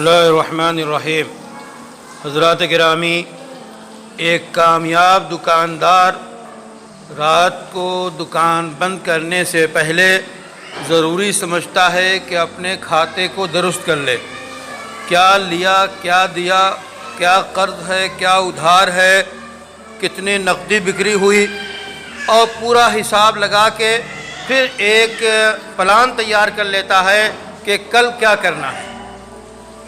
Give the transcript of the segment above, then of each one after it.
اللہ الرحمن الرحیم۔ حضرات گرامی، ایک کامیاب دکاندار رات کو دکان بند کرنے سے پہلے ضروری سمجھتا ہے کہ اپنے کھاتے کو درست کر لے، کیا لیا، کیا دیا، کیا قرض ہے، کیا ادھار ہے، کتنی نقدی بکری ہوئی، اور پورا حساب لگا کے پھر ایک پلان تیار کر لیتا ہے کہ کل کیا کرنا ہے۔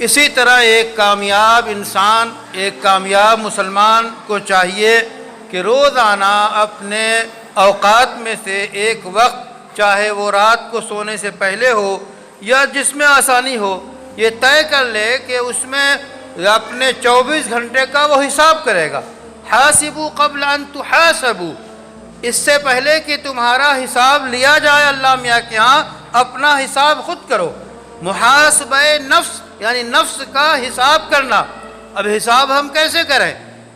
اسی طرح ایک کامیاب انسان، ایک کامیاب مسلمان کو چاہیے کہ روزانہ اپنے اوقات میں سے ایک وقت، چاہے وہ رات کو سونے سے پہلے ہو یا جس میں آسانی ہو، یہ طے کر لے کہ اس میں اپنے 24 گھنٹے کا وہ حساب کرے گا۔ حاسبوا قبل ان تحاسبوا، اس سے پہلے کہ تمہارا حساب لیا جائے اللہ میاں کے ہاں، اپنا حساب خود کرو۔ محاسبہ نفس یعنی نفس کا حساب کرنا۔ اب حساب ہم کیسے کریں؟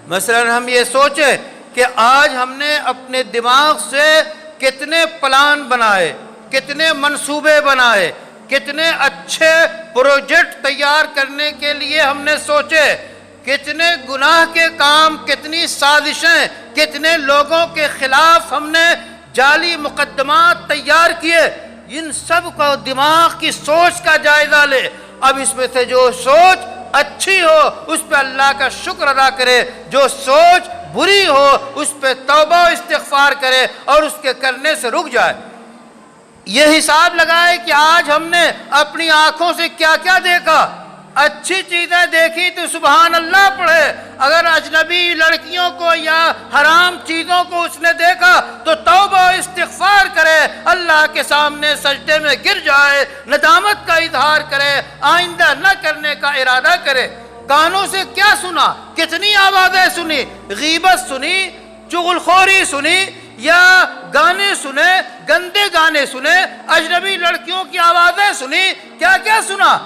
مثلا ہم یہ سوچیں کہ آج ہم نے اپنے دماغ سے کتنے پلان بنائے، کتنے منصوبے بنائے، کتنے اچھے پروجیکٹ تیار کرنے کے لیے ہم نے سوچے، کتنے گناہ کے کام، کتنی سازشیں، کتنے لوگوں کے خلاف ہم نے جعلی مقدمات تیار کیے۔ ان سب کو دماغ کی سوچ کا جائزہ لے۔ اب اس میں سے جو سوچ اچھی ہو اس پہ اللہ کا شکر ادا کرے، جو سوچ بری ہو اس پہ توبہ و استغفار کرے اور اس کے کرنے سے رک جائے۔ یہ حساب لگائے کہ آج ہم نے اپنی آنکھوں سے کیا کیا دیکھا۔ اچھی چیزیں دیکھی تو سبحان اللہ پڑھے، اگر اجنبی لڑکیوں کو یا حرام چیزوں کو اس نے دیکھا تو توبہ و استغفار کرے، اللہ کے سامنے سجدے میں گر جائے، ندامت کا اظہار کرے، آئندہ نہ کرنے کا ارادہ کرے۔ کانوں سے کیا سنا، کتنی آوازیں سنی، غیبت سنی، چغل خوری سنی، یا گانے سنے، گندے گانے سنے، اجنبی لڑکیوں کی آوازیں سنی، کیا کیا سنا،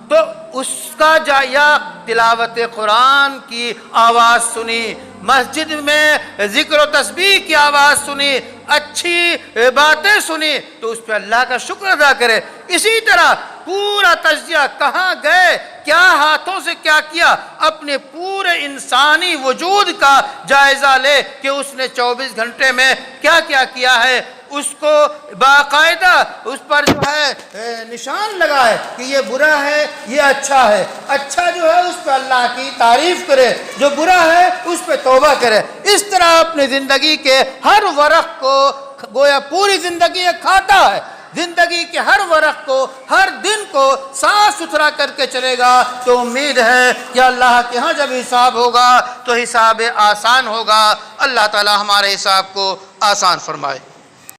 تو اس کا یا تلاوت قرآن کی آواز سنی، مسجد میں ذکر و تسبیح کی آواز سنی، اچھی باتیں سنی، تو اس پہ اللہ کا شکر ادا کرے۔ اسی طرح پورا تجزیہ، کہاں گئے، کیا ہاتھوں سے کیا کیا، اپنے پورے انسانی وجود کا جائزہ لے کہ اس نے 24 گھنٹے میں کیا کیا کیا ہے، اس کو باقاعدہ اس پر جو ہے نشان لگائے کہ یہ برا ہے، یہ اچھا ہے۔ اچھا جو ہے اس پہ اللہ کی تعریف کرے، جو برا ہے اس پہ توبہ کرے۔ اس طرح اپنی زندگی کے ہر ورق کو، گویا پوری زندگی ایک کھاتا ہے، زندگی کے ہر ورق کو، ہر دن کو صاف ستھرا کر کے چلے گا تو امید ہے کہ اللہ کے ہاں جب حساب ہوگا تو حساب آسان ہوگا۔ اللہ تعالی ہمارے حساب کو آسان فرمائے۔